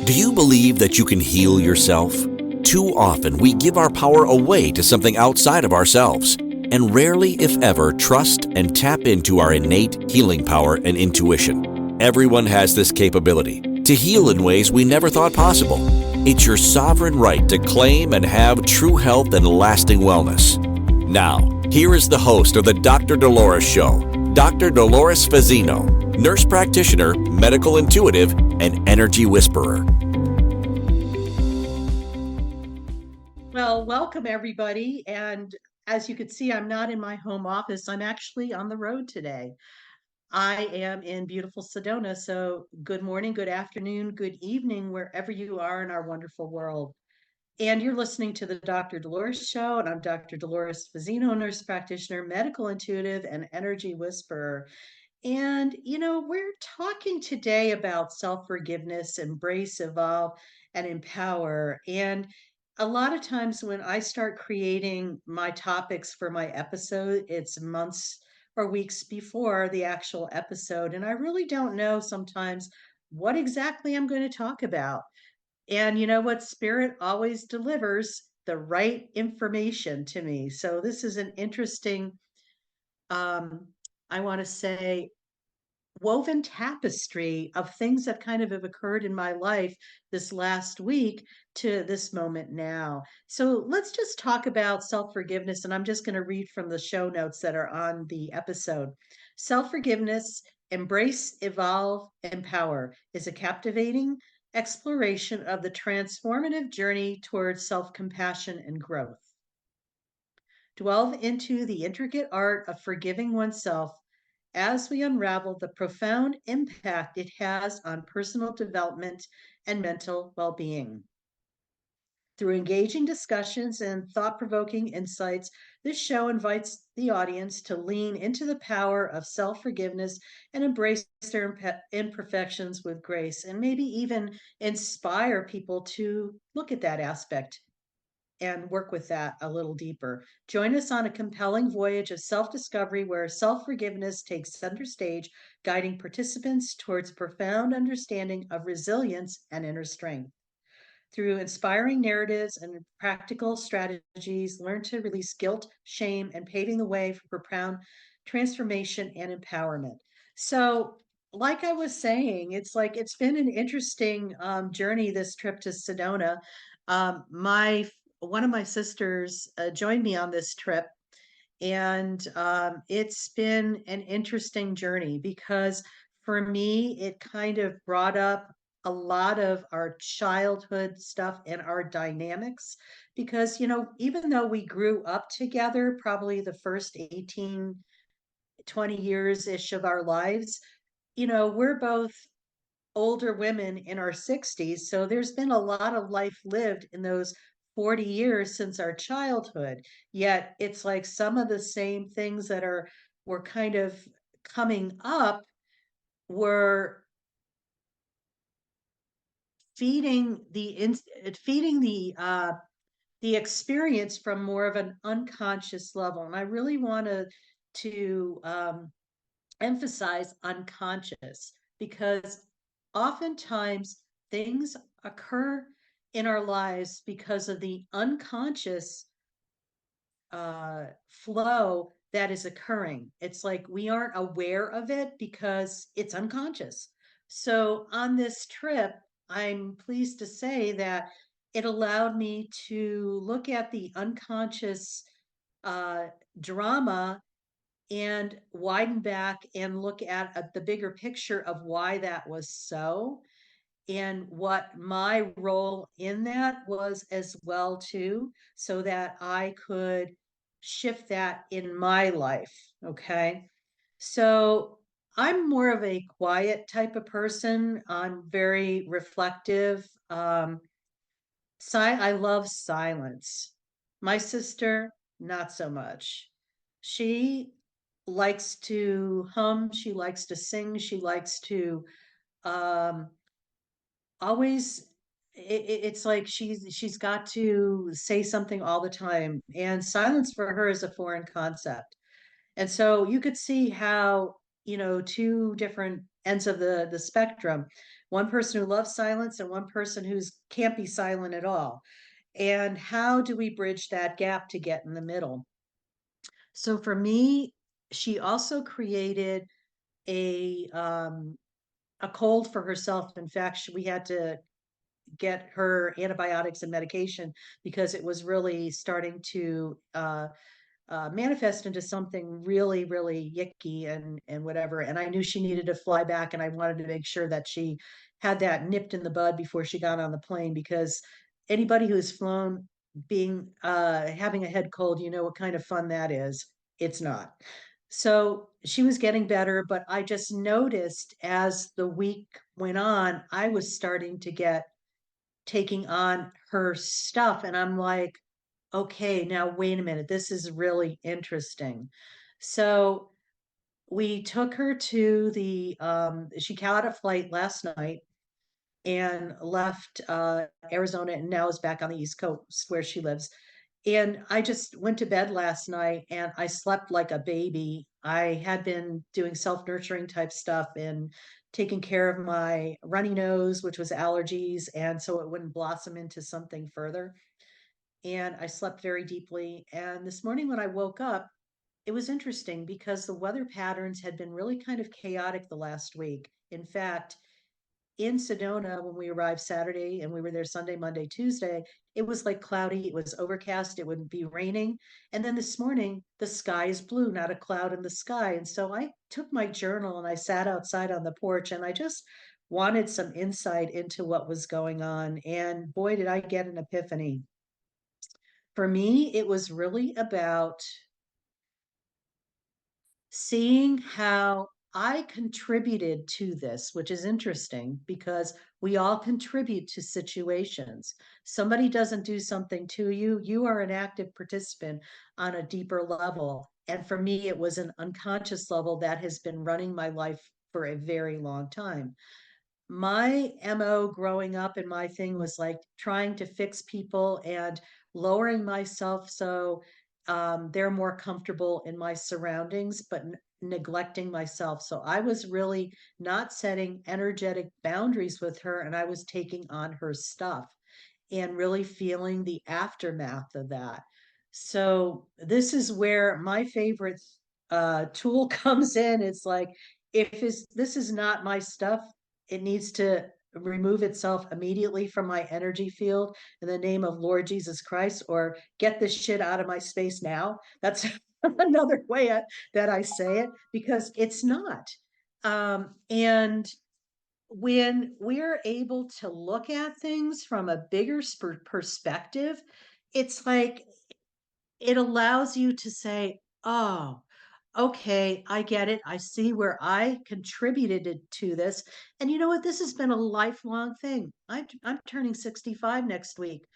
Do you believe that you can heal yourself? Too often we give our power away to something outside of ourselves, and rarely, if ever, trust and tap into our innate healing power and intuition. Everyone has this capability to heal in ways we never thought possible. It's your sovereign right to claim and have true health and lasting wellness. Now, here is the host of the Dr. Dolores Show, Dr. Dolores Fazzino, nurse practitioner, medical intuitive, and energy whisperer. Well, welcome everybody. And as you can see, I'm not in my home office. I'm actually on the road today. I am in beautiful Sedona. So good morning, good afternoon, good evening, wherever you are in our wonderful world. And you're listening to the Dr. Dolores Show, and I'm Dr. Dolores Fazzino, nurse practitioner, medical intuitive, and energy whisperer. And, we're talking today about self forgiveness, embrace, evolve, and empower. And a lot of times when I start creating my topics for my episode, it's months or weeks before the actual episode. And I really don't know sometimes what exactly I'm going to talk about. And you know what? Spirit always delivers the right information to me. So this is an interesting, um, I want to say, woven tapestry of things that kind of have occurred in my life this last week to this moment now. So let's just talk about self forgiveness. And I'm just going to read from the show notes that are on the episode. Self forgiveness, embrace, evolve, empower is a captivating exploration of the transformative journey towards self compassion and growth. Delve into the intricate art of forgiving oneself as we unravel the profound impact it has on personal development and mental well being. Through engaging discussions and thought provoking insights, this show invites the audience to lean into the power of self forgiveness and embrace their imperfections with grace, and maybe even inspire people to look at that aspect and work with that a little deeper. Join us on a compelling voyage of self discovery where self forgiveness takes center stage, guiding participants towards profound understanding of resilience and inner strength. Through inspiring narratives and practical strategies, learn to release guilt, shame, and paving the way for profound transformation and empowerment. So, like I was saying, it's been an interesting journey, this trip to Sedona. My One of my sisters joined me on this trip, and it's been an interesting journey because for me, it kind of brought up a lot of our childhood stuff and our dynamics. Because, even though we grew up together, probably the first 18, 20 years ish of our lives, we're both older women in our 60s. So there's been a lot of life lived in those 40 years since our childhood. Yet it's like some of the same things that were kind of coming up were feeding the experience from more of an unconscious level. And I really want to emphasize unconscious because oftentimes things occur in our lives because of the unconscious flow that is occurring. It's like we aren't aware of it because it's unconscious. So on this trip, I'm pleased to say that it allowed me to look at the unconscious uh, drama and widen back and look at the bigger picture of why that was so and what my role in that was as well too, so that I could shift that in my life. Okay. So I'm more of a quiet type of person. I'm very reflective. I love silence. My sister, not so much. She likes to hum, she likes to sing, she likes to um always it's like she's got to say something all the time, and silence for her is a foreign concept. And so you could see how, two different ends of the spectrum. one person who loves silence and one person who's can't be silent at all. And how do we bridge that gap to get in the middle? So for me, she also created a um, a cold for herself. In fact, we had to get her antibiotics and medication because it was really starting to manifest into something really, really yicky and whatever. And I knew she needed to fly back, and I wanted to make sure that she had that nipped in the bud before she got on the plane, because anybody who's flown being having a head cold, you know what kind of fun that is. It's not. So she was getting better, but I just noticed as the week went on, I was starting to get taking on her stuff. And I'm like, okay, now wait a minute. This is really interesting. So we took her to she caught a flight last night and left Arizona and now is back on the East Coast where she lives. And I just went to bed last night and I slept like a baby. I had been doing self nurturing type stuff and taking care of my runny nose, which was allergies. And so it wouldn't blossom into something further. And I slept very deeply. And this morning when I woke up, it was interesting because the weather patterns had been really kind of chaotic the last week. In fact, in Sedona, when we arrived Saturday and we were there Sunday, Monday, Tuesday, it was like cloudy, it was overcast, it would be raining. And then this morning, the sky is blue, not a cloud in the sky. And so I took my journal and I sat outside on the porch and I just wanted some insight into what was going on. And boy, did I get an epiphany. For me, it was really about seeing how I contributed to this, which is interesting because we all contribute to situations. Somebody doesn't do something to you, you are an active participant on a deeper level. And for me, it was an unconscious level that has been running my life for a very long time. My MO growing up and my thing was like trying to fix people and lowering myself so they're more comfortable in my surroundings, but neglecting myself. So I was really not setting energetic boundaries with her, and I was taking on her stuff and really feeling the aftermath of that. So this is where my favorite tool comes in. It's like, this is not my stuff, it needs to remove itself immediately from my energy field in the name of Lord Jesus Christ, or get this shit out of my space now. That's another way that I say it, because it's not. And when we're able to look at things from a bigger perspective, it's like it allows you to say, oh, okay, I get it. I see where I contributed to this. And you know what? This has been a lifelong thing. I'm turning 65 next week.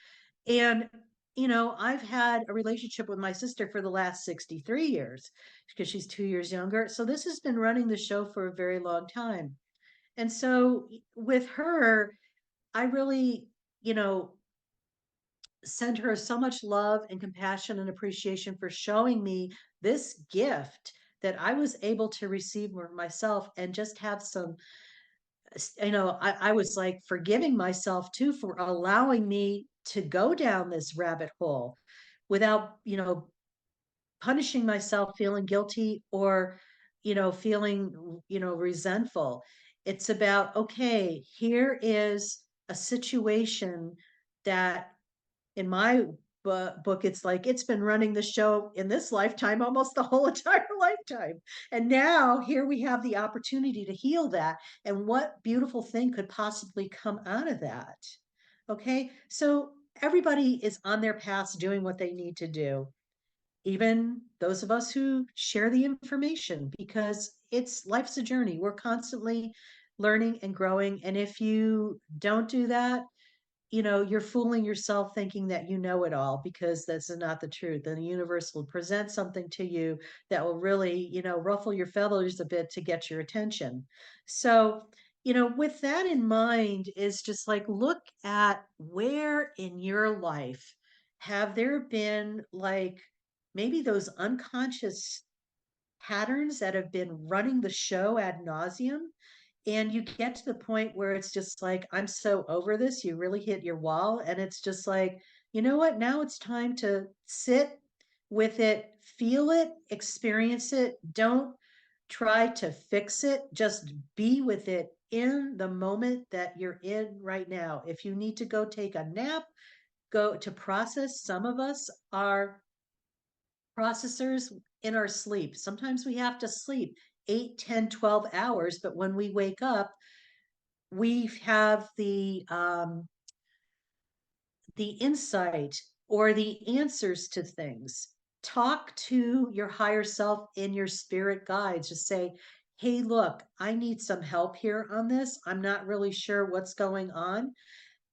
And, I've had a relationship with my sister for the last 63 years because she's 2 years younger. So this has been running the show for a very long time. And so with her, I really, you know, send her so much love and compassion and appreciation for showing me this gift that I was able to receive for myself and just have some, I was like forgiving myself too for allowing me to go down this rabbit hole without, punishing myself, feeling guilty or, feeling, resentful. It's about, okay, here is a situation that in my book, it's like it's been running the show in this lifetime almost the whole entire lifetime. And now here we have the opportunity to heal that. And what beautiful thing could possibly come out of that? Okay. So everybody is on their paths doing what they need to do, even those of us who share the information, because it's life's a journey. We're constantly learning and growing. And if you don't do that, you're fooling yourself thinking that you know it all, because that's not the truth. And the universe will present something to you that will really, ruffle your feathers a bit to get your attention. So, with that in mind, is just like look at where in your life have there been like maybe those unconscious patterns that have been running the show ad nauseum, And you get to the point where it's just like, I'm so over this. You really hit your wall. And it's just like, you know what? Now it's time to sit with it, feel it, experience it. Don't try to fix it. Just be with it in the moment that you're in right now. If you need to go take a nap, go to process. Some of us are processors in our sleep. Sometimes we have to sleep 8, 10, 12 hours, but when we wake up, we have the insight or the answers to things. Talk to your higher self in your spirit guides. Just say, hey, look, I need some help here on this. I'm not really sure what's going on.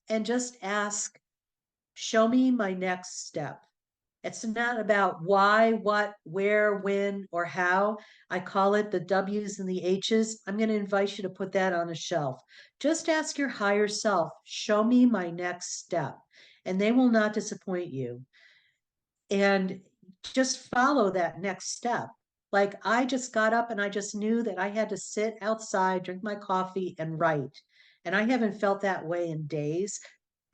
And just ask, show me my next step. It's not about why, what, where, when, or how. I call it the W's and the H's. I'm going to invite you to put that on a shelf. Just ask your higher self, show me my next step, and they will not disappoint you. And just follow that next step. Like I just got up and I just knew that I had to sit outside, drink my coffee, and write. And I haven't felt that way in days.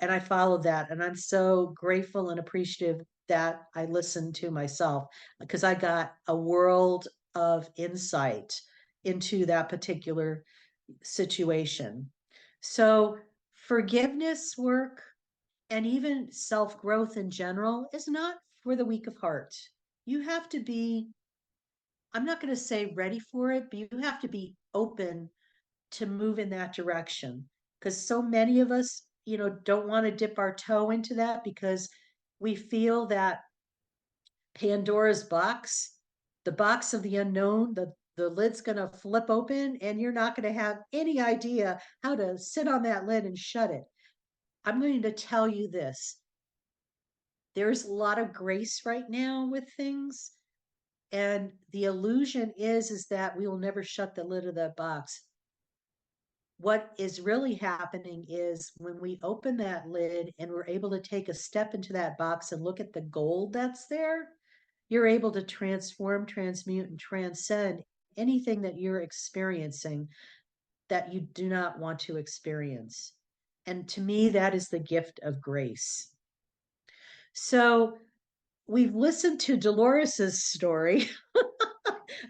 And I followed that. And I'm so grateful and appreciative that I listened to myself because I got a world of insight into that particular situation. So, forgiveness work and even self growth in general is not for the weak of heart. You have to be, I'm not going to say ready for it, but you have to be open to move in that direction. Because so many of us, don't want to dip our toe into that because we feel that Pandora's box, the box of the unknown, the lid's going to flip open and you're not going to have any idea how to sit on that lid and shut it. I'm going to tell you this. There's a lot of grace right now with things. And the illusion is that we will never shut the lid of that box. What is really happening is when we open that lid and we're able to take a step into that box and look at the gold that's there, you're able to transform, transmute, and transcend anything that you're experiencing that you do not want to experience. And to me, that is the gift of grace. So we've listened to Dolores's story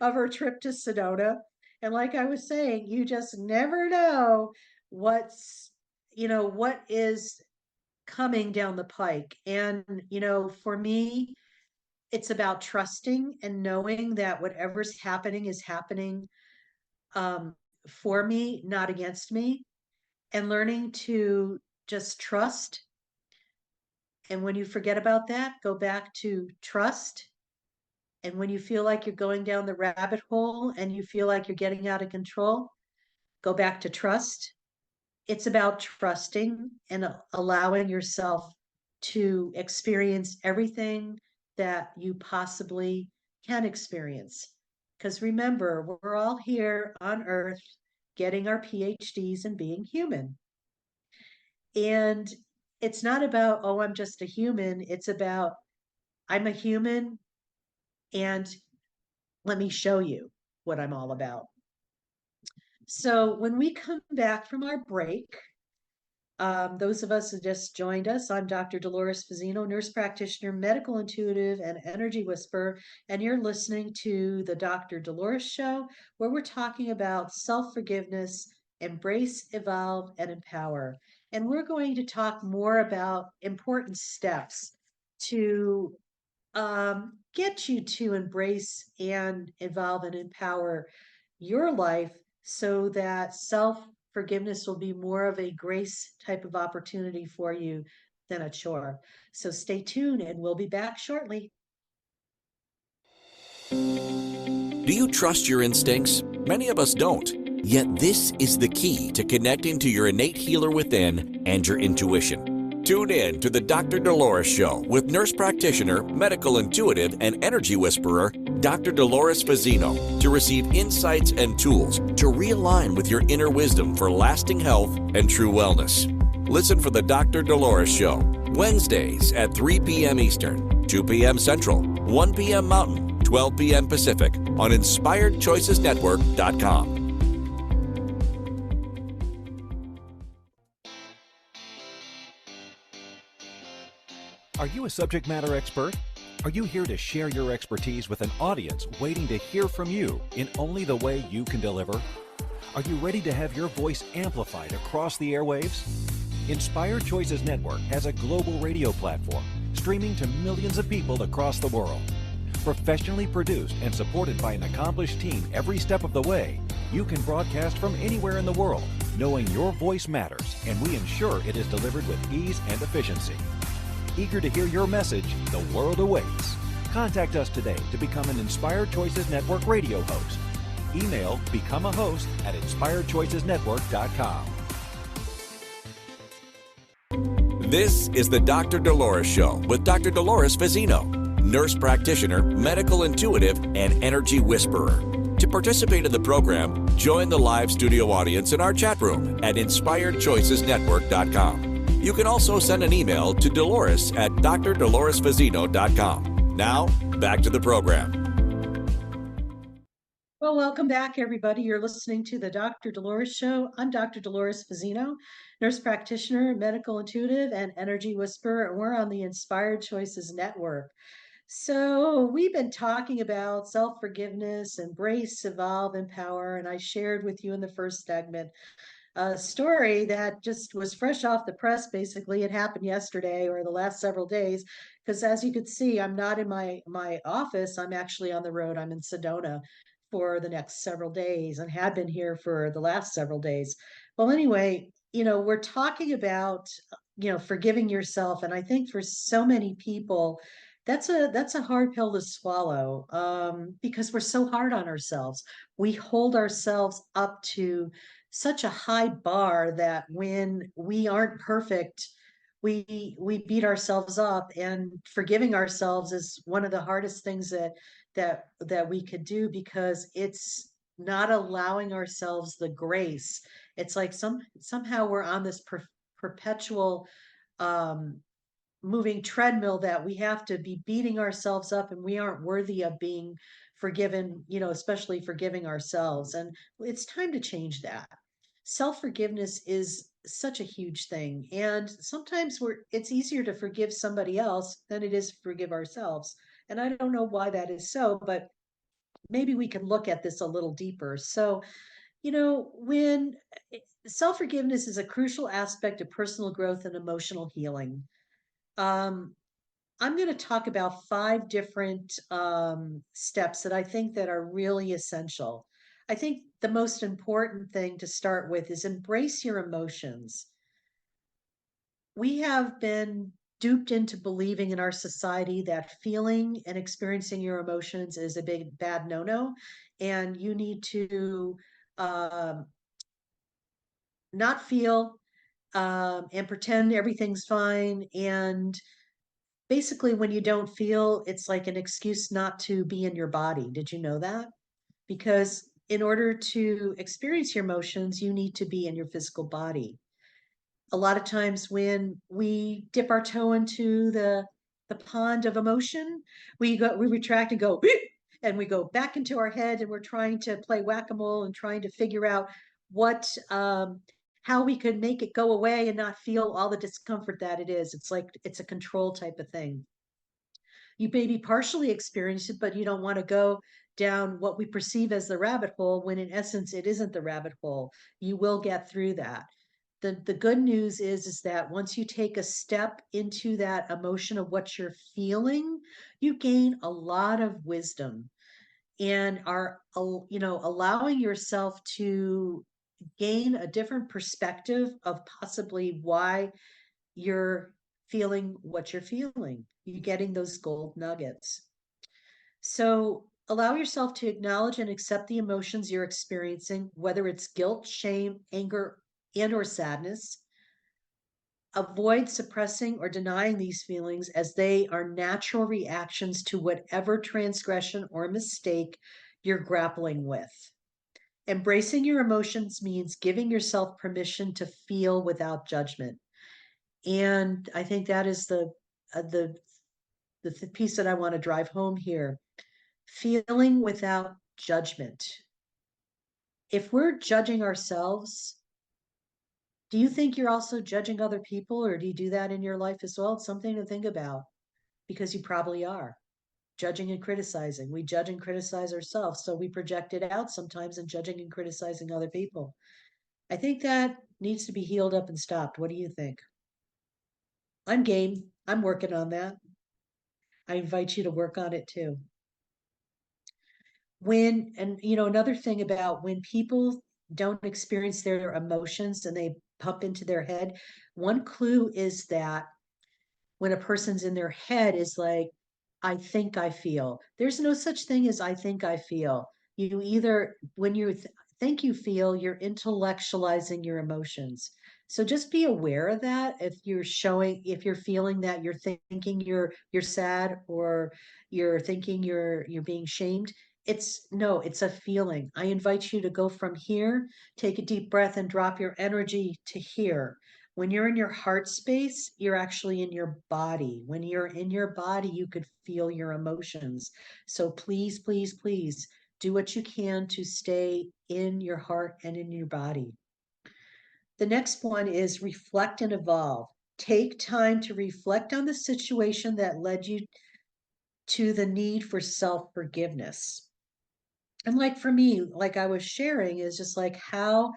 of her trip to Sedona. And like I was saying, you just never know what is coming down the pike. And, for me, it's about trusting and knowing that whatever's happening is happening um, for me, not against me, and learning to just trust. And when you forget about that, go back to trust. And when you feel like you're going down the rabbit hole and you feel like you're getting out of control, go back to trust. It's about trusting and allowing yourself to experience everything that you possibly can experience. Because remember, we're all here on earth getting our PhDs and being human. And it's not about, oh, I'm just a human. It's about, I'm a human and let me show you what I'm all about. So when we come back from our break, those of us who just joined us, I'm Dr. Dolores Fazzino, nurse practitioner, medical intuitive, and energy whisperer, and you're listening to the Dr. Dolores Show, where we're talking about self-forgiveness, embrace, evolve, and empower. And we're going to talk more about important steps to get you to embrace and evolve and empower your life so that self forgiveness will be more of a grace type of opportunity for you than a chore. So stay tuned and we'll be back shortly. Do you trust your instincts? Many of us don't. Yet this is the key to connecting to your innate healer within and your intuition. Tune in to the Dr. Dolores Show with nurse practitioner, medical intuitive, and energy whisperer, Dr. Dolores Fazzino, to receive insights and tools to realign with your inner wisdom for lasting health and true wellness. Listen for the Dr. Dolores Show, Wednesdays at 3 p.m. Eastern, 2 p.m. Central, 1 p.m. Mountain, 12 p.m. Pacific on InspiredChoicesNetwork.com. Are you a subject matter expert? Are you here to share your expertise with an audience waiting to hear from you in only the way you can deliver? Are you ready to have your voice amplified across the airwaves? Inspired Choices Network has a global radio platform streaming to millions of people across the world. Professionally produced and supported by an accomplished team every step of the way, you can broadcast from anywhere in the world, knowing your voice matters, and we ensure it is delivered with ease and efficiency. Eager to hear your message, the world awaits. Contact us today to become an Inspired Choices Network radio host. Email become a host at inspiredchoicesnetwork.com. This is the Dr. Dolores Show with Dr. Dolores Fazzino, nurse practitioner, medical intuitive, and energy whisperer. To participate in the program, join the live studio audience in our chat room at inspiredchoicesnetwork.com. You can also send an email to Dolores at drdoloresfazzino.com. Now, back to the program. Well, welcome back, everybody. You're listening to the Dr. Dolores Show. I'm Dr. Dolores Fazzino, nurse practitioner, medical intuitive, and energy whisperer, and we're on the Inspired Choices Network. So we've been talking about self-forgiveness, embrace, evolve, empower, and I shared with you in the first segment a story that just was fresh off the press. Basically, it happened yesterday or the last several days, because as you could see, I'm not in my office. I'm actually on the road. I'm in Sedona for the next several days and had been here for the last several days. Well, anyway, we're talking about forgiving yourself, and I think for so many people that's a hard pill to swallow, because we're so hard on ourselves. We hold ourselves up to such a high bar that when we aren't perfect, we beat ourselves up, and forgiving ourselves is one of the hardest things that we could do, because it's not allowing ourselves the grace. It's like somehow we're on this perpetual um moving treadmill that we have to be beating ourselves up, and we aren't worthy of being forgiven, especially forgiving ourselves. And it's time to change that. Self-forgiveness is such a huge thing, and sometimes it's easier to forgive somebody else than it is to forgive ourselves. And I don't know why that is so, but maybe we can look at this a little deeper. So, when self-forgiveness is a crucial aspect of personal growth and emotional healing. um, I'm going to talk about five different steps that I think that are really essential. I think the most important thing to start with is embrace your emotions. We have been duped into believing in our society that feeling and experiencing your emotions is a big bad no-no, and you need to um, not feel, and pretend everything's fine. And basically, when you don't feel, it's like an excuse not to be in your body. Did you know that? Because in order to experience your emotions, you need to be in your physical body. A lot of times when we dip our toe into the pond of emotion, we retract and go "Beep," and we go back into our head, and we're trying to play whack-a-mole and trying to figure out what how we could make it go away and not feel all the discomfort that it is. It's like it's a control type of thing. You maybe partially experience it, but you don't want to go down what we perceive as the rabbit hole, when in essence it isn't the rabbit hole. You will get through that. The good news is that once you take a step into that emotion of what you're feeling, you gain a lot of wisdom, and are allowing yourself to gain a different perspective of possibly why you're feeling what you're feeling. You're getting those gold nuggets. So allow yourself to acknowledge and accept the emotions you're experiencing, whether it's guilt, shame, anger, and or sadness. Avoid suppressing or denying these feelings, as they are natural reactions to whatever transgression or mistake you're grappling with. Embracing your emotions means giving yourself permission to feel without judgment. And I think that is uh, the the piece that I want to drive home here. Feeling without judgment. If we're judging ourselves, Do you think you're also judging other people, or do you do that in your life as well? It's something to think about because you probably are judging and criticizing. We judge and criticize ourselves, so we project it out sometimes in judging and criticizing other people. I think that needs to be healed up and stopped. What do you think? I'm game. I'm working on that. I invite you to work on it too. And another thing about when people don't experience their emotions and they pump into their head, one clue is that when a person's in their head is like, I think I feel. There's no such thing as I think I feel. You either, when you think you feel, you're intellectualizing your emotions. So just be aware of that. If you're feeling that you're thinking you're sad, or you're thinking you're being shamed, it's a feeling. I invite you to go from here, take a deep breath and drop your energy to here. When you're in your heart space, you're actually in your body. When you're in your body, you could feel your emotions. So please, please, please do what you can to stay in your heart and in your body. The next one is reflect and evolve. Take time to reflect on the situation that led you to the need for self forgiveness. And like for me, like I was sharing, is just like how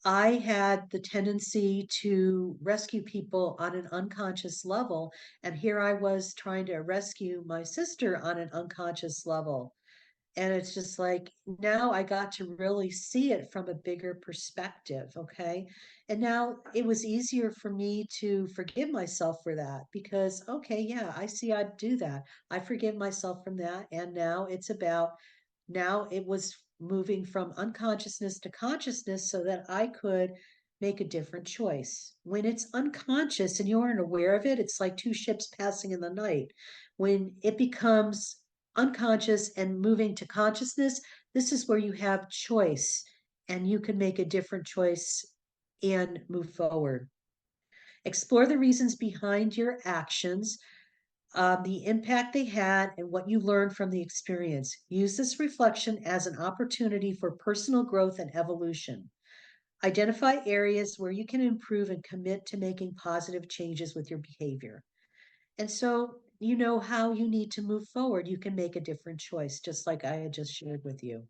I had the tendency to rescue people on an unconscious level. And here I was trying to rescue my sister on an unconscious level. And it's just like now I got to really see it from a bigger perspective. Okay. And now it was easier for me to forgive myself for that because, okay, yeah, I see I do that. I forgive myself from that. And now it was moving from unconsciousness to consciousness so that I could make a different choice. When it's unconscious and you aren't aware of it, it's like two ships passing in the night. When it becomes unconscious and moving to consciousness, this is where you have choice and you can make a different choice and move forward. Explore the reasons behind your actions, the impact they had, and what you learned from the experience. Use this reflection as an opportunity for personal growth and evolution. Identify areas where you can improve and commit to making positive changes with your behavior. And so you know how you need to move forward. You can make a different choice, just like I had just shared with you.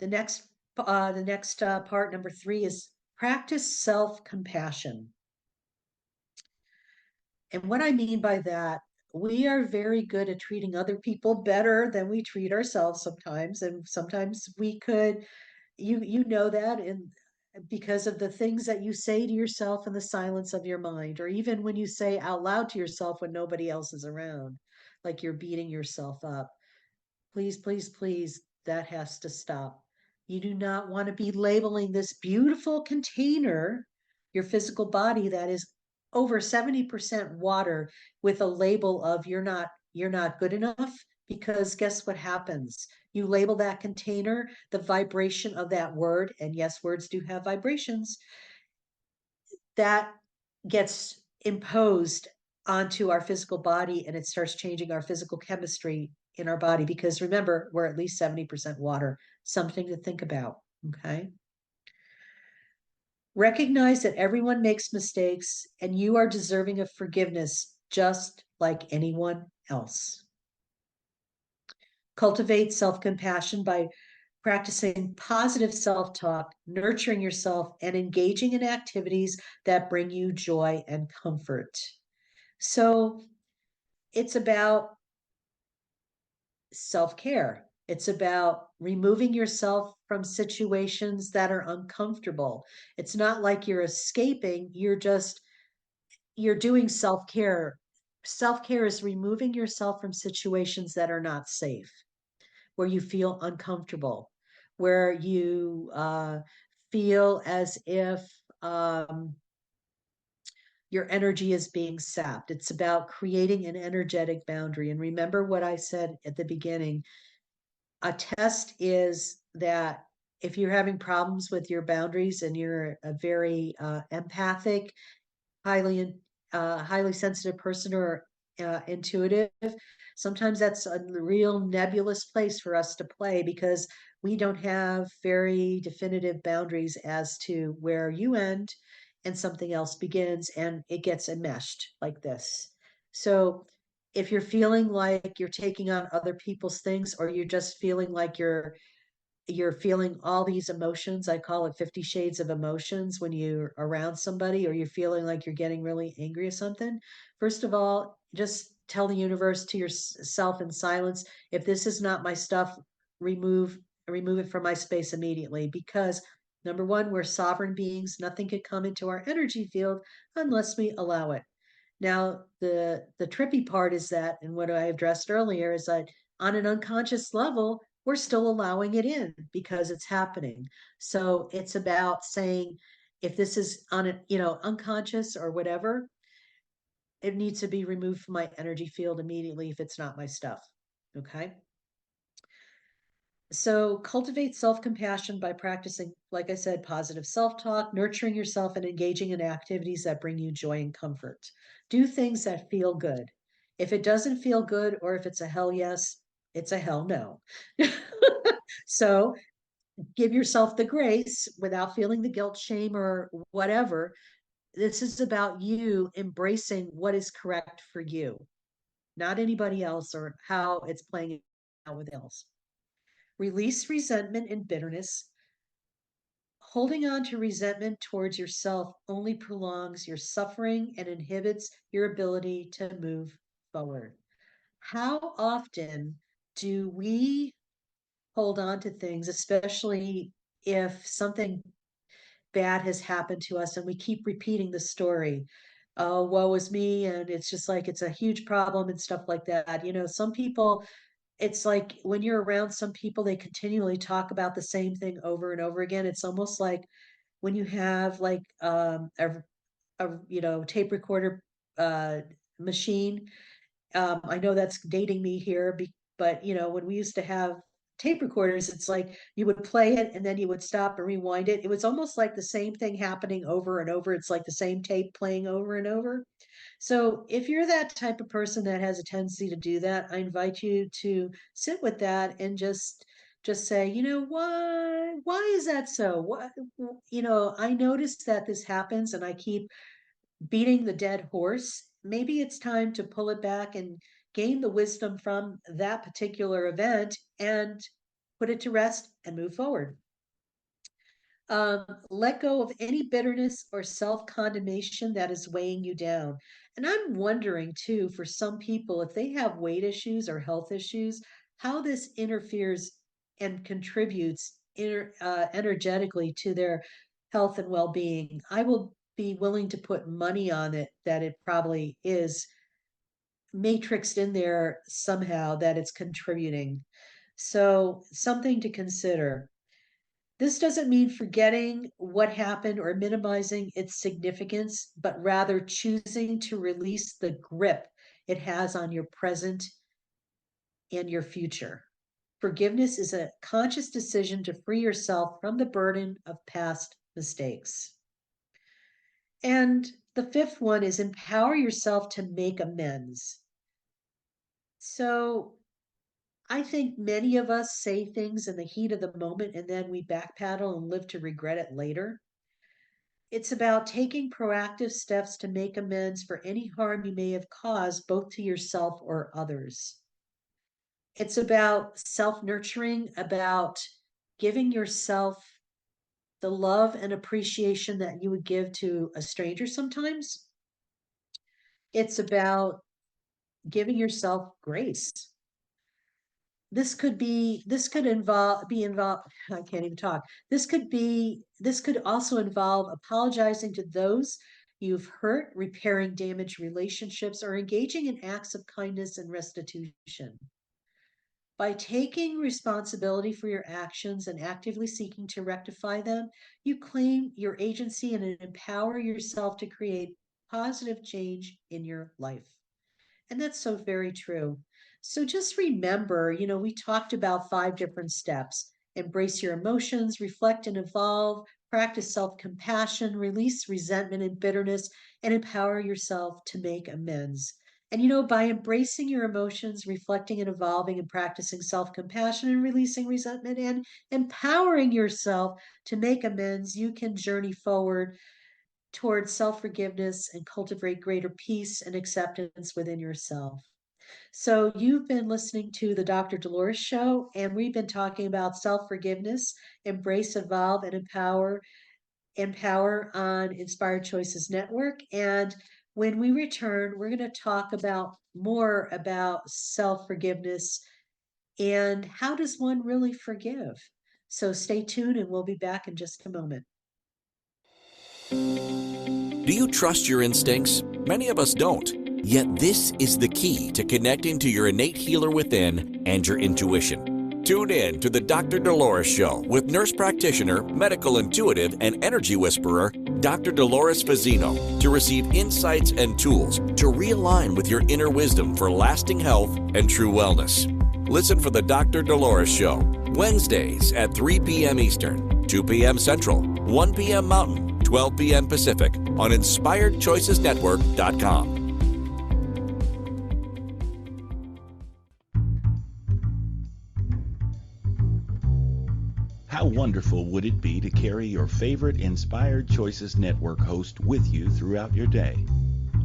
The next part, number 3, is practice self-compassion. And what I mean by that, we are very good at treating other people better than we treat ourselves sometimes. And sometimes we could, you know that, and because of the things that you say to yourself in the silence of your mind, or even when you say out loud to yourself when nobody else is around, like you're beating yourself up. Please, please, please, that has to stop. You do not want to be labeling this beautiful container, your physical body that is over 70% water, with a label of you're not good enough, because guess what happens? You label that container, the vibration of that word, and yes, words do have vibrations, that gets imposed onto our physical body and it starts changing our physical chemistry in our body, because remember, we're at least 70% water. Something to think about. Okay. Recognize that everyone makes mistakes and you are deserving of forgiveness just like anyone else. Cultivate self compassion by practicing positive self talk, nurturing yourself, and engaging in activities that bring you joy and comfort. So it's about self care. It's about removing yourself from situations that are uncomfortable. It's not like you're escaping, you're doing self care. Self care is removing yourself from situations that are not safe, where you feel uncomfortable, where you feel as if your energy is being sapped. It's about creating an energetic boundary. And remember what I said at the beginning, a test is that if you're having problems with your boundaries and you're a very empathic, highly sensitive person, or intuitive, sometimes that's a real nebulous place for us to play, because we don't have very definitive boundaries as to where you end and something else begins, and it gets enmeshed like this. So if you're feeling like you're taking on other people's things, or you're just feeling like you're feeling all these emotions, I call it 50 shades of emotions when you're around somebody, or you're feeling like you're getting really angry or something. First of all, just tell the universe, to yourself in silence, if this is not my stuff, remove remove it from my space immediately. Because number one, we're sovereign beings. Nothing can come into our energy field unless we allow it. Now, the trippy part is that, and what I addressed earlier, is that on an unconscious level, we're still allowing it in because it's happening. So it's about saying, if this is on a, unconscious or whatever, it needs to be removed from my energy field immediately if it's not my stuff. Okay. So cultivate self-compassion by practicing, like I said, positive self-talk, nurturing yourself, and engaging in activities that bring you joy and comfort. Do things that feel good. If it doesn't feel good, or if it's a hell yes, it's a hell no. So give yourself the grace without feeling the guilt, shame, or whatever. This is about you embracing what is correct for you, not anybody else or how it's playing out with else. Release resentment and bitterness. Holding on to resentment towards yourself only prolongs your suffering and inhibits your ability to move forward. How often do we hold on to things, especially if something bad has happened to us and we keep repeating the story? Oh, woe is me. And it's just like it's a huge problem and stuff like that. Some people, it's like when you're around some people, they continually talk about the same thing over and over again. It's almost like when you have like a tape recorder uh, machine. I know that's dating me here, but when we used to have tape recorders, it's like you would play it and then you would stop and rewind it. It was almost like the same thing happening over and over. It's like the same tape playing over and over. So if you're that type of person that has a tendency to do that, I invite you to sit with that and just say, why is that so? What, I noticed that this happens and I keep beating the dead horse. Maybe it's time to pull it back and gain the wisdom from that particular event and put it to rest and move forward. Let go of any bitterness or self condemnation that is weighing you down. And I'm wondering too, for some people, if they have weight issues or health issues, how this interferes and contributes energetically to their health and well being. I will be willing to put money on it that it probably is matrixed in there somehow, that it's contributing. So, something to consider. This doesn't mean forgetting what happened or minimizing its significance, but rather choosing to release the grip it has on your present and your future. Forgiveness is a conscious decision to free yourself from the burden of past mistakes. And the fifth one is empower yourself to make amends. So I think many of us say things in the heat of the moment and then we backpedal and live to regret it later. It's about taking proactive steps to make amends for any harm you may have caused, both to yourself or others. It's about self nurturing, about giving yourself the love and appreciation that you would give to a stranger sometimes. It's about giving yourself grace. This could involve I can't even talk. This could also involve apologizing to those you've hurt, repairing damaged relationships, or engaging in acts of kindness and restitution. By taking responsibility for your actions and actively seeking to rectify them, you claim your agency and empower yourself to create positive change in your life. And that's so very true. So just remember, we talked about 5 different steps: embrace your emotions, reflect and evolve, practice self compassion, release resentment and bitterness, and empower yourself to make amends. And, by embracing your emotions, reflecting and evolving and practicing self compassion and releasing resentment and empowering yourself to make amends, you can journey forward towards self forgiveness and cultivate greater peace and acceptance within yourself. So, you've been listening to the Dr. Dolores Show, and we've been talking about self forgiveness, embrace, evolve, and empower on Inspired Choices Network. And when we return, we're going to talk about more about self forgiveness and how does one really forgive. So stay tuned, and we'll be back in just a moment. Do you trust your instincts? Many of us don't. Yet this is the key to connecting to your innate healer within and your intuition. Tune in to the Dr. Dolores Show with nurse practitioner, medical intuitive, and energy whisperer, Dr. Dolores Fazzino, to receive insights and tools to realign with your inner wisdom for lasting health and true wellness. Listen for the Dr. Dolores Show, Wednesdays at 3 p.m. Eastern, 2 p.m. Central, 1 p.m. Mountain, 12 p.m. Pacific on InspiredChoicesNetwork.com. How wonderful would it be to carry your favorite Inspired Choices Network host with you throughout your day?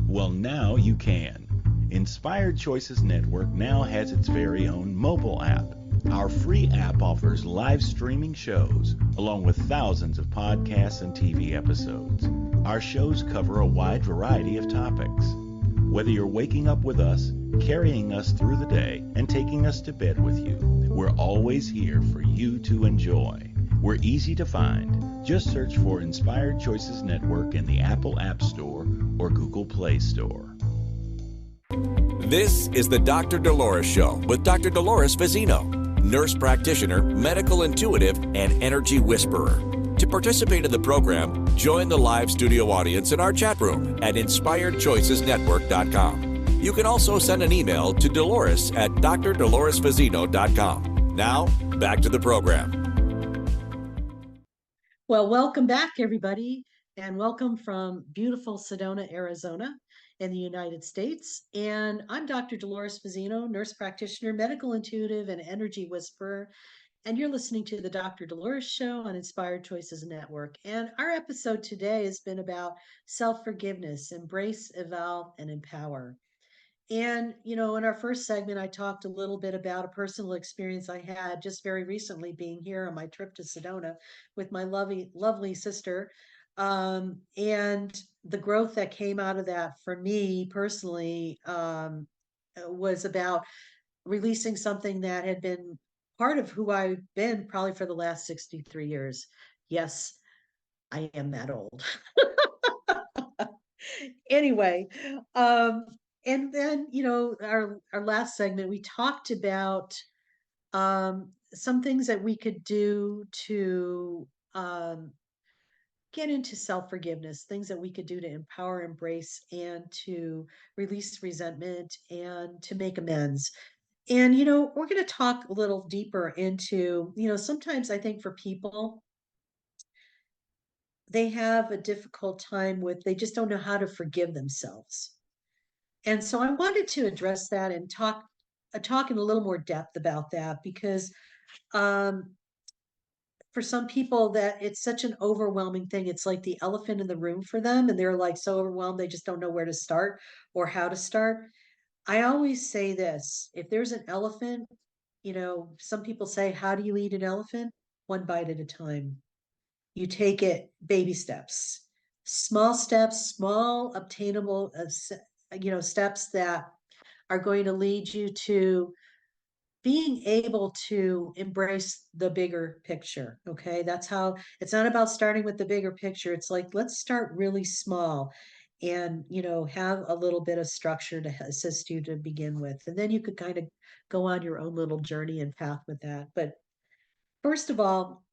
Well, now you can. Inspired Choices Network now has its very own mobile app. Our free app offers live streaming shows, along with thousands of podcasts and TV episodes. Our shows cover a wide variety of topics. Whether you're waking up with us, carrying us through the day, and taking us to bed with you, we're always here for you to enjoy. We're easy to find. Just search for Inspired Choices Network in the Apple App Store or Google Play Store. This is the Dr. Dolores Show with Dr. Dolores Fazzino, nurse practitioner, medical intuitive, and energy whisperer. To participate in the program, join the live studio audience in our chat room at InspiredChoicesNetwork.com. You can also send an email to Dolores at drdoloresfazzino.com. Now, back to the program. Well, welcome back, everybody, and welcome from beautiful Sedona, Arizona, in the United States. And I'm Dr. Dolores Fazzino, nurse practitioner, medical intuitive, and energy whisperer. And you're listening to the Dr. Dolores Show on Inspired Choices Network. And our episode today has been about self-forgiveness, embrace, evolve, and empower. And, in our first segment, I talked a little bit about a personal experience I had just very recently being here on my trip to Sedona with my lovely sister. And the growth that came out of that for me personally was about releasing something that had been part of who I've been probably for the last 63 years. Yes, I am that old. Anyway, and then, our last segment, we talked about some things that we could do to get into self forgiveness, things that we could do to empower, embrace, and to release resentment and to make amends. And, we're going to talk a little deeper into, sometimes I think for people, they have a difficult time with, they just don't know how to forgive themselves. And so I wanted to address that and talk in a little more depth about that because um, for some people that it's such an overwhelming thing. It's like the elephant in the room for them, and they're like so overwhelmed they just don't know where to start or how to start. I always say this: if there's an elephant, some people say, "How do you eat an elephant? One bite at a time." You take it baby steps, small obtainable, steps that are going to lead you to being able to embrace the bigger picture. Okay. That's how it's not about starting with the bigger picture. It's like, let's start really small and, have a little bit of structure to assist you to begin with. And then you could kind of go on your own little journey and path with that. But first of all,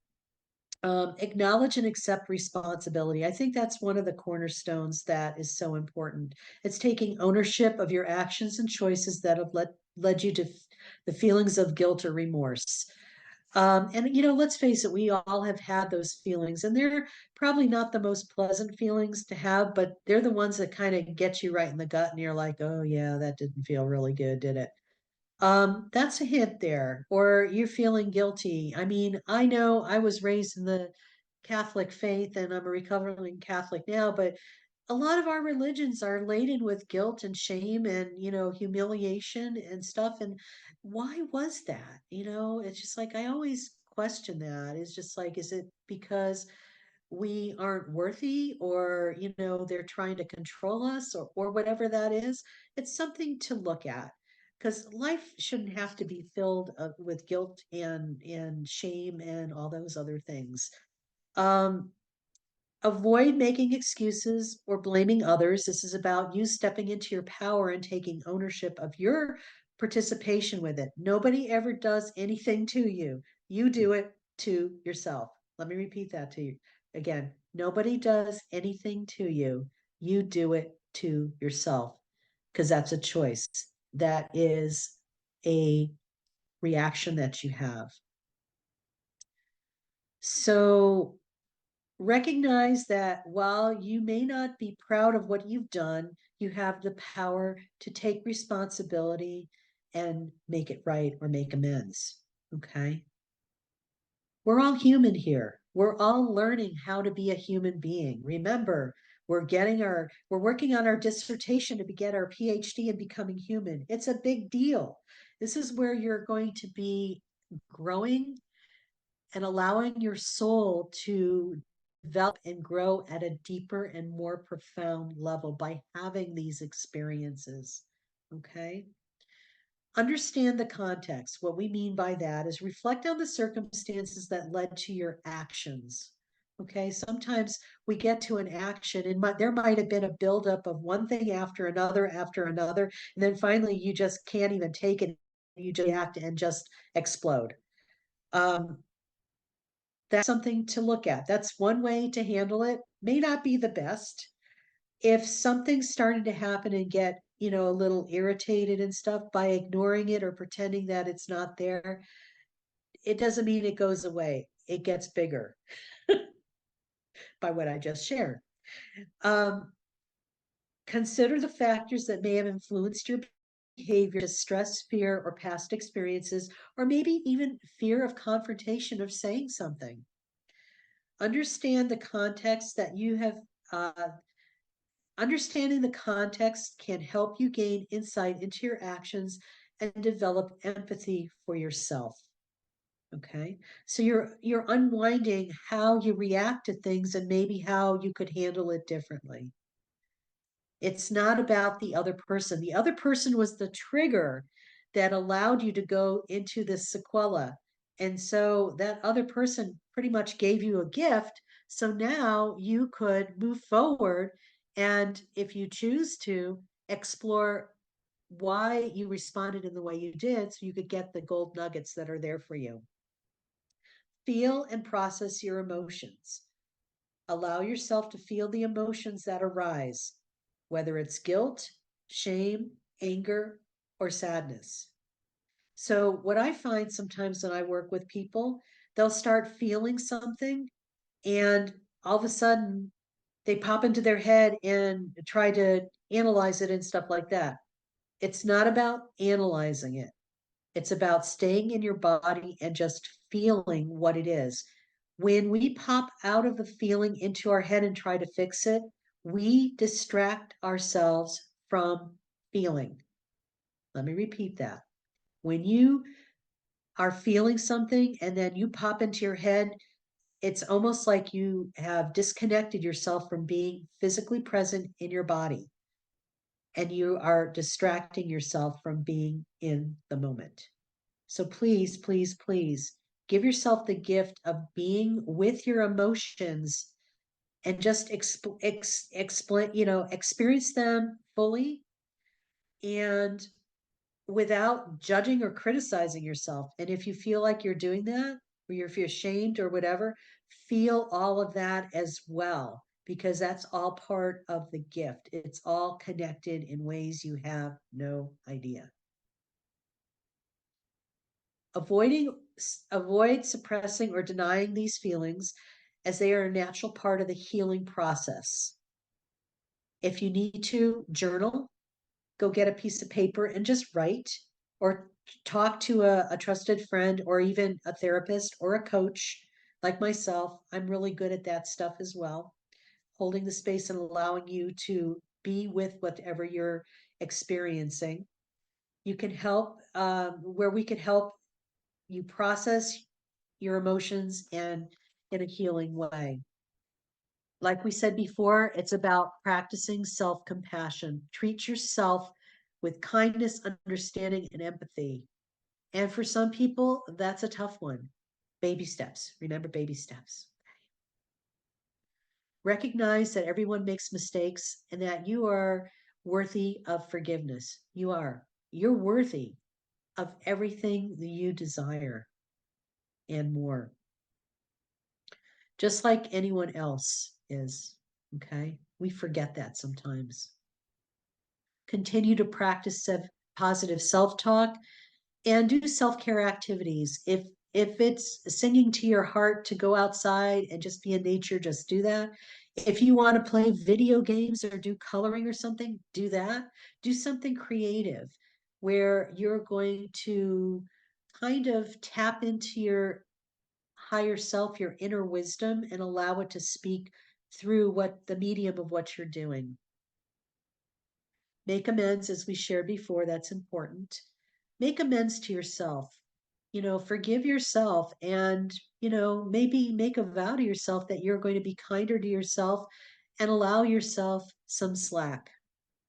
acknowledge and accept responsibility. I think that's one of the cornerstones that is so important. It's taking ownership of your actions and choices that have led you to the feelings of guilt or remorse. And let's face it, we all have had those feelings, and they're probably not the most pleasant feelings to have, but they're the ones that kind of get you right in the gut, and you're like, oh yeah, that didn't feel really good, did it? That's a hint there. Or you're feeling guilty. I mean, I know I was raised in the Catholic faith and I'm a recovering Catholic now, but a lot of our religions are laden with guilt and shame and, humiliation and stuff. And why was that? It's just like I always question that. It's just like, is it because we aren't worthy, or they're trying to control us, or whatever that is? It's something to look at, because life shouldn't have to be filled with guilt and shame and all those other things. um Avoid making excuses or blaming others. This is about you stepping into your power and taking ownership of your participation with it. Nobody ever does anything to you. You do it to yourself. Let me repeat that to you again. Nobody does anything to you. You do it to yourself, because that's a choice. That is a reaction that you have. So recognize that while you may not be proud of what you've done, you have the power to take responsibility and make it right or make amends. Okay. We're all human here. We're all learning how to be a human being. Remember, we're working on our dissertation to get our PhD in becoming human. It's a big deal. This is where you're going to be growing and allowing your soul to develop and grow at a deeper and more profound level by having these experiences. Okay. Understand the context. What we mean by that is reflect on the circumstances that led to your actions. Okay. Sometimes we get to an action and there might have been a buildup of one thing after another. And then finally you just can't even take it. You just react and just explode. Um, that's something to look at. That's one way to handle it. May not be the best. If something's starting to happen and get, a little irritated and stuff, by ignoring it or pretending that it's not there, it doesn't mean it goes away. It gets bigger by what I just shared. Um, Consider the factors that may have influenced your behavior: stress, fear, or past experiences, or maybe even fear of confrontation of saying something. Understand the context that you have. Understanding the context can help you gain insight into your actions and develop empathy for yourself. Okay. So you're unwinding how you react to things and maybe how you could handle it differently. It's not about the other person. The other person was the trigger that allowed you to go into this sequela. And so that other person pretty much gave you a gift. So now you could move forward. And if you choose to, explore why you responded in the way you did, so you could get the gold nuggets that are there for you. Feel and process your emotions. Allow yourself to feel the emotions that arise, whether it's guilt, shame, anger, or sadness. So, what I find sometimes when I work with people, they'll start feeling something, and all of a sudden they pop into their head and try to analyze it and stuff like that. It's not about analyzing it, it's about staying in your body and just feeling what it is. When we pop out of the feeling into our head and try to fix it, we distract ourselves from feeling. Let me repeat that. When you are feeling something and then you pop into your head, it's almost like you have disconnected yourself from being physically present in your body, and you are distracting yourself from being in the moment. So please, please, please give yourself the gift of being with your emotions and just explain, experience them fully and without judging or criticizing yourself. And if you feel like you're doing that, or you feel ashamed or whatever, feel all of that as well, because that's all part of the gift. It's all connected in ways you have no idea. Avoid suppressing or denying these feelings as they are a natural part of the healing process. If you need to journal, go get a piece of paper and just write, or talk to a trusted friend or even a therapist or a coach like myself. I'm really good at that stuff as well, holding the space and allowing you to be with whatever you're experiencing. You can help where we can help you process your emotions and in a healing way. Like we said before, it's about practicing self compassion. Treat yourself with kindness, understanding, and empathy. And for some people, that's a tough one. Baby steps. Remember, baby steps. Recognize that everyone makes mistakes and that you are worthy of forgiveness. You are. You're worthy of everything that you desire and more, just like anyone else is. Okay. We forget that sometimes. Continue to practice positive self-talk and do self-care activities. If it's singing to your heart to go outside and just be in nature, just do that. If you want to play video games or do coloring or something, do that. Do something creative where you're going to kind of tap into your higher self, your inner wisdom, and allow it to speak through what the medium of what you're doing. Make amends, as we shared before, that's important. Make amends to yourself. Forgive yourself and, maybe make a vow to yourself that you're going to be kinder to yourself and allow yourself some slack.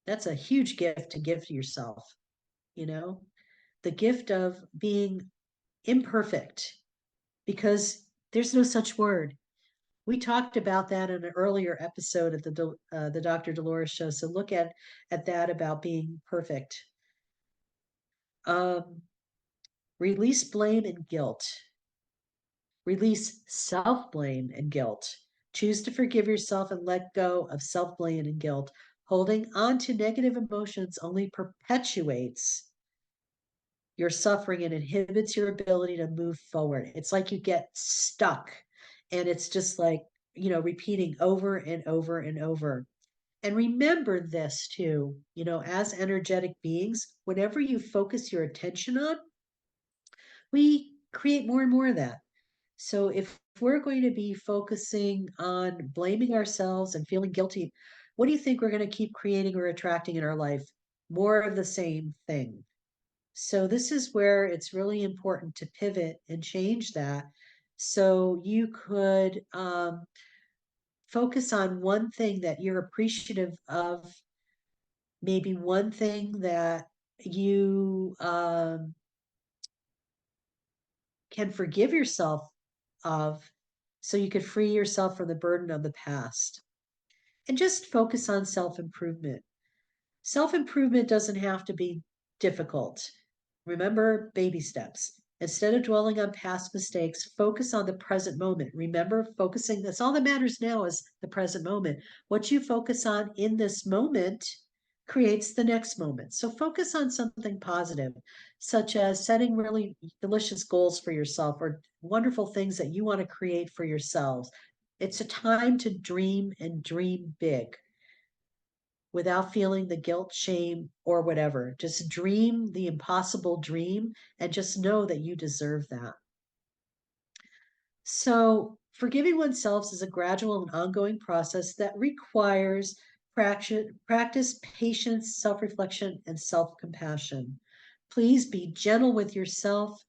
That's a huge gift to give to yourself, you know, the gift of being imperfect, because there's no such word. We talked about that in an earlier episode of the Dr. Dolores Show. So look at that about being perfect. Um, Release blame and guilt. Release self blame and guilt. Choose to forgive yourself and let go of self blame and guilt. Holding on to negative emotions only perpetuates your suffering and inhibits your ability to move forward. It's like you get stuck and it's just like, repeating over and over and over. And remember this too, as energetic beings, whatever you focus your attention on, we create more and more of that. So if we're going to be focusing on blaming ourselves and feeling guilty, what do you think we're going to keep creating or attracting in our life? More of the same thing. So this is where it's really important to pivot and change that. So you could focus on one thing that you're appreciative of, maybe one thing that you can forgive yourself of, so you could free yourself from the burden of the past. And just focus on self improvement. Self improvement doesn't have to be difficult. Remember, baby steps. Instead of dwelling on past mistakes, focus on the present moment. Remember, focusing, that's all that matters now is the present moment. What you focus on in this moment creates the next moment. So focus on something positive, such as setting really delicious goals for yourself or wonderful things that you want to create for yourselves. It's a time to dream and dream big without feeling the guilt, shame, or whatever. Just dream the impossible dream and just know that you deserve that. So, forgiving oneself is a gradual and ongoing process that requires practice patience, self reflection, and self compassion. Please be gentle with yourself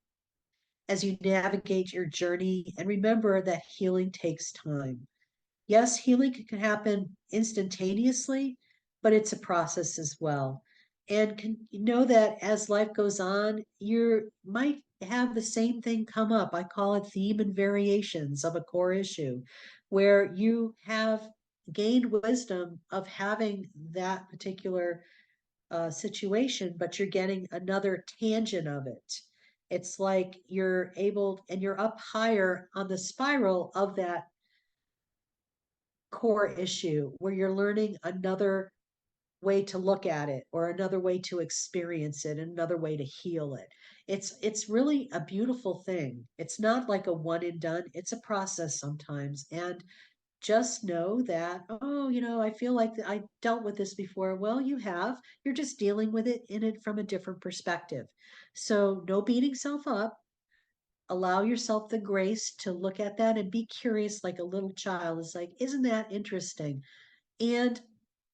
as you navigate your journey, and remember that healing takes time. Yes, healing can happen instantaneously, but it's a process as well. And can you know that as life goes on, you might have the same thing come up. I call it theme and variations of a core issue, where you have gained wisdom of having that particular situation, but you're getting another tangent of it. It's like you're able and you're up higher on the spiral of that core issue where you're learning another way to look at it, or another way to experience it, another way to heal it. It's really a beautiful thing. It's not like a one and done. It's a process sometimes. And just know that, oh, I feel like I dealt with this before. Well, you have. You're just dealing with it in it from a different perspective. So no beating self up. Allow yourself the grace to look at that and be curious like a little child. It's like, isn't that interesting? And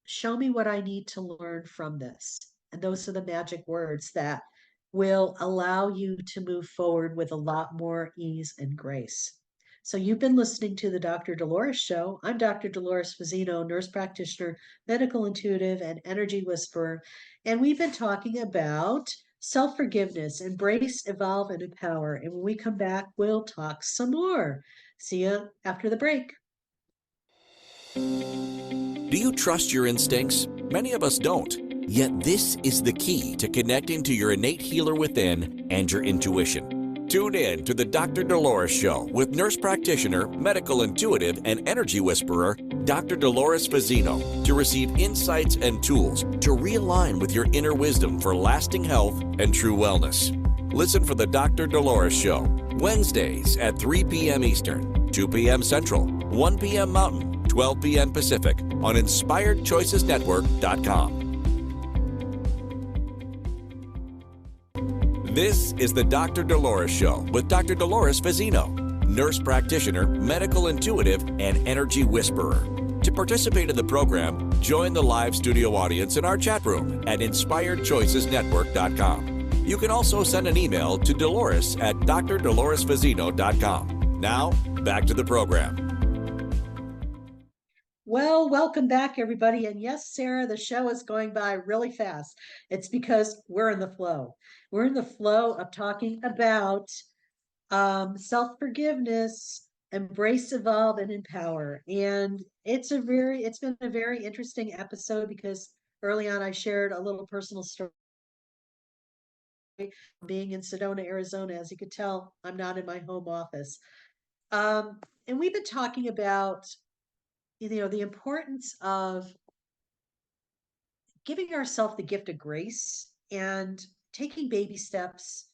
show me what I need to learn from this. And those are the magic words that will allow you to move forward with a lot more ease and grace. So, you've been listening to the Dr. Dolores Show. I'm Dr. Dolores Fazzino, nurse practitioner, medical intuitive, and energy whisperer. And we've been talking about self forgiveness, embrace, evolve, and empower. And when we come back, we'll talk some more. See you after the break. Do you trust your instincts? Many of us don't. Yet this is the key to connecting to your innate healer within and your intuition. Tune in to the Dr. Dolores Show with nurse practitioner, medical intuitive, and energy whisperer, Dr. Dolores Fazzino, to receive insights and tools to realign with your inner wisdom for lasting health and true wellness. Listen for the Dr. Dolores Show, Wednesdays at 3 p.m. Eastern, 2 p.m. Central, 1 p.m. Mountain, 12 p.m. Pacific on InspiredChoicesNetwork.com. This is the Dr. Dolores Show with Dr. Dolores Fazzino, nurse practitioner, medical intuitive, and energy whisperer. To participate in the program, join the live studio audience in our chat room at InspiredChoicesNetwork.com. You can also send an email to Dolores at drdoloresfazzino.com. Now, back to the program. Well, welcome back, everybody. And yes, Sarah, the show is going by really fast. It's because we're in the flow. We're in the flow of talking about self-forgiveness, embrace, evolve, and empower. And it's been a very interesting episode because early on I shared a little personal story. Being in Sedona, Arizona, as you could tell, I'm not in my home office. And we've been talking about the importance of giving ourselves the gift of grace and taking baby steps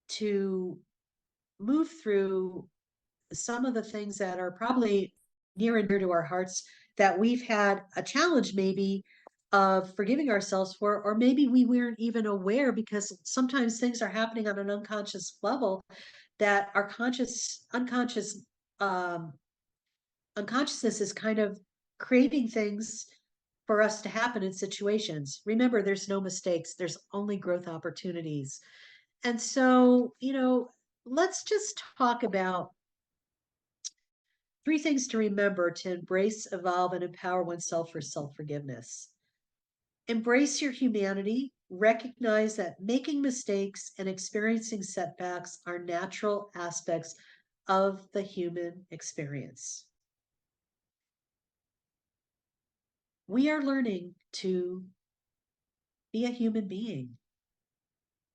to move through some of the things that are probably near and dear to our hearts that we've had a challenge maybe of forgiving ourselves for, or maybe we weren't even aware because sometimes things are happening on an unconscious level that our um, unconsciousness is kind of creating things for us to happen in situations. Remember, there's no mistakes, there's only growth opportunities. And so, let's just talk about 3 things to remember to embrace, evolve, and empower oneself for self forgiveness. Embrace your humanity. Recognize that making mistakes and experiencing setbacks are natural aspects of the human experience. We are learning to be a human being.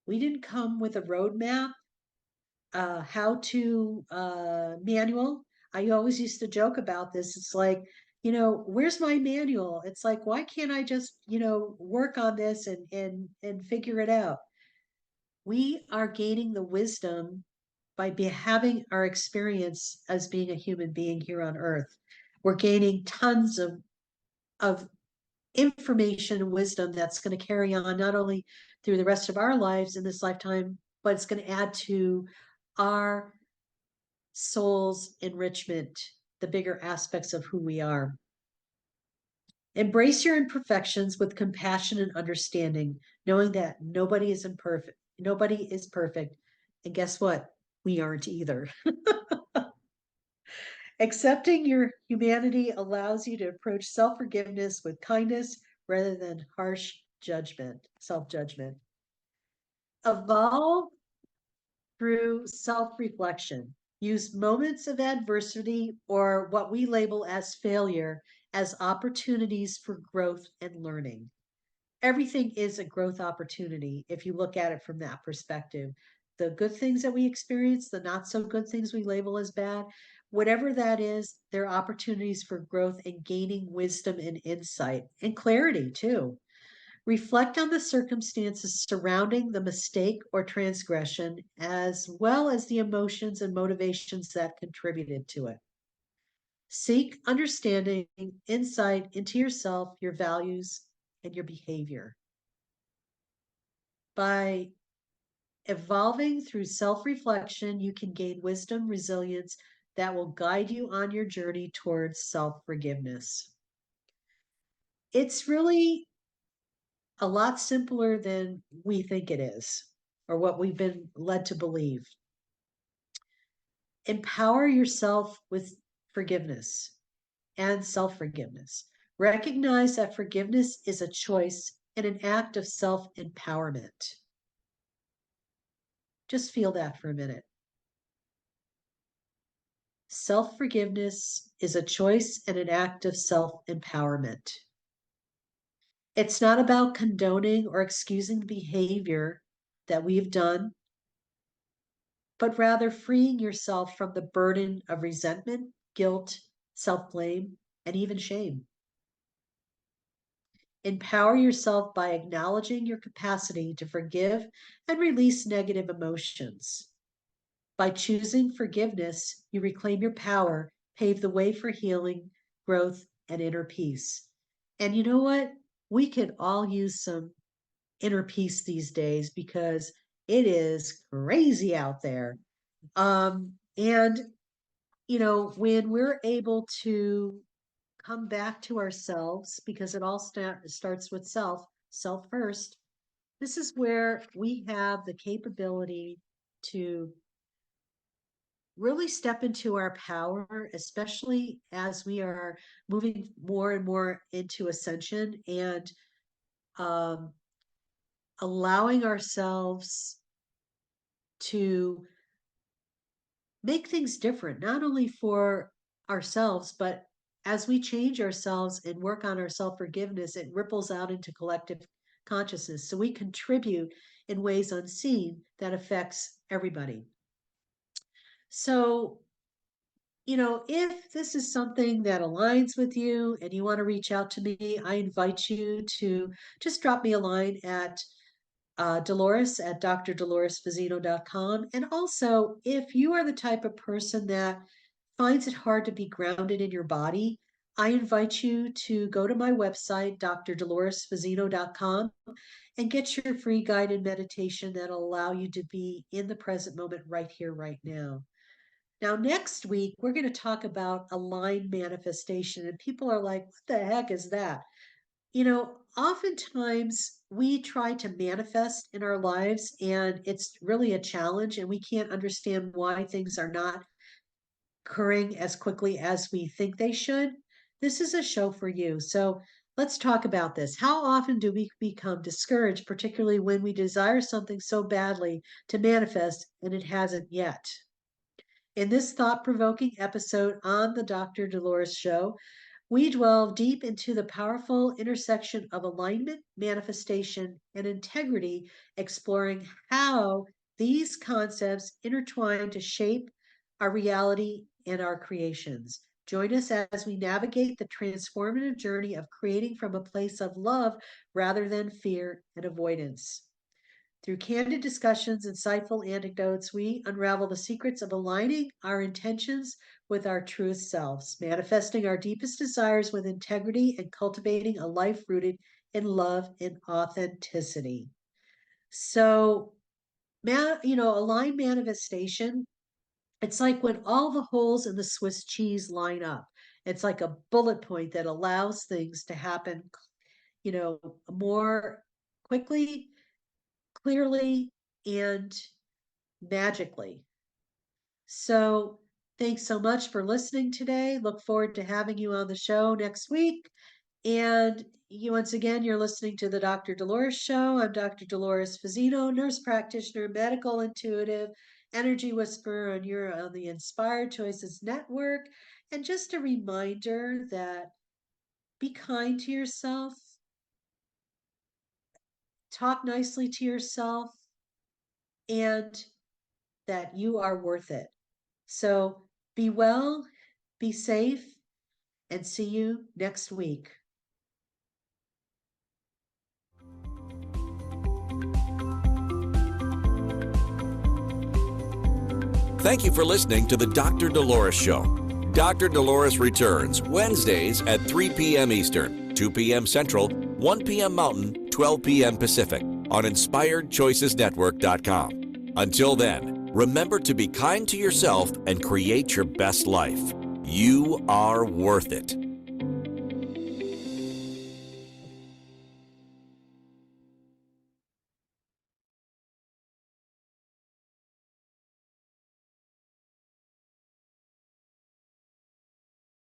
We didn't come with a roadmap, how to manual. I always used to joke about this. It's like, where's my manual? It's like, why can't I just, work on this and figure it out? We are gaining the wisdom by having our experience as being a human being here on earth. We're gaining tons of information and wisdom that's going to carry on not only through the rest of our lives in this lifetime, but it's going to add to our soul's enrichment, the bigger aspects of who we are. Embrace your imperfections with compassion and understanding, knowing that nobody is imperfect. Nobody is perfect. And guess what? We aren't either. Accepting your humanity allows you to approach self-forgiveness with kindness rather than harsh judgment, self-judgment. Evolve through self-reflection. Use moments of adversity or what we label as failure as opportunities for growth and learning. Everything is a growth opportunity if you look at it from that perspective. The good things that we experience, the not so good things we label as bad, whatever that is, they're opportunities for growth and gaining wisdom and insight and clarity too. Reflect on the circumstances surrounding the mistake or transgression, as well as the emotions and motivations that contributed to it. Seek understanding, insight into yourself, your values, and your behavior. By evolving through self reflection, you can gain wisdom, resilience that will guide you on your journey towards self forgiveness. It's really a lot simpler than we think it is, or what we've been led to believe. Empower yourself with forgiveness and self forgiveness. Recognize that forgiveness is a choice and an act of self empowerment. Just feel that for a minute. Self forgiveness is a choice and an act of self empowerment. It's not about condoning or excusing the behavior that we've done, but rather freeing yourself from the burden of resentment, guilt, self blame, and even shame. Empower yourself by acknowledging your capacity to forgive and release negative emotions. By choosing forgiveness, you reclaim your power, pave the way for healing, growth, and inner peace. And you know what? We could all use some inner peace these days because it is crazy out there. And, when we're able to come back to ourselves, because it all starts with self first, this is where we have the capability to really step into our power, especially as we are moving more and more into ascension and um, allowing ourselves to make things different, not only for ourselves, but as we change ourselves and work on our self forgiveness, it ripples out into collective consciousness. So we contribute in ways unseen that affects everybody. So, if this is something that aligns with you and you want to reach out to me, I invite you to just drop me a line at Dolores at drdoloresfazzino.com. And also, if you are the type of person that finds it hard to be grounded in your body, I invite you to go to my website, drdoloresfazzino.com, and get your free guided meditation that'll allow you to be in the present moment right here, right now. Now, next week, we're going to talk about aligned manifestation. And people are like, what the heck is that? Oftentimes we try to manifest in our lives and it's really a challenge and we can't understand why things are not occurring as quickly as we think they should. This is a show for you. So let's talk about this. How often do we become discouraged, particularly when we desire something so badly to manifest and it hasn't yet? In this thought provoking episode on the Dr. Dolores Show, we delve deep into the powerful intersection of alignment, manifestation, and integrity, exploring how these concepts intertwine to shape our reality and our creations. Join us as we navigate the transformative journey of creating from a place of love rather than fear and avoidance. Through candid discussions, insightful anecdotes, we unravel the secrets of aligning our intentions with our truest selves, manifesting our deepest desires with integrity, and cultivating a life rooted in love and authenticity. So, aligned manifestation, it's like when all the holes in the Swiss cheese line up. It's like a bullet point that allows things to happen, more quickly, clearly, and magically. So, thanks so much for listening today. Look forward to having you on the show next week. And once again, you're listening to the Dr. Dolores Show. I'm Dr. Dolores Fazzino, nurse practitioner, medical intuitive, energy whisperer, and you're on the Inspired Choices Network. And just a reminder that be kind to yourself, talk nicely to yourself, and that you are worth it. So be well, be safe, and see you next week. Thank you for listening to the Dr. Dolores Show. Dr. Dolores returns Wednesdays at 3 p.m. Eastern, 2 p.m. Central, 1 p.m. Mountain, 12 p.m. Pacific on InspiredChoicesNetwork.com. Until then, remember to be kind to yourself and create your best life. You are worth it.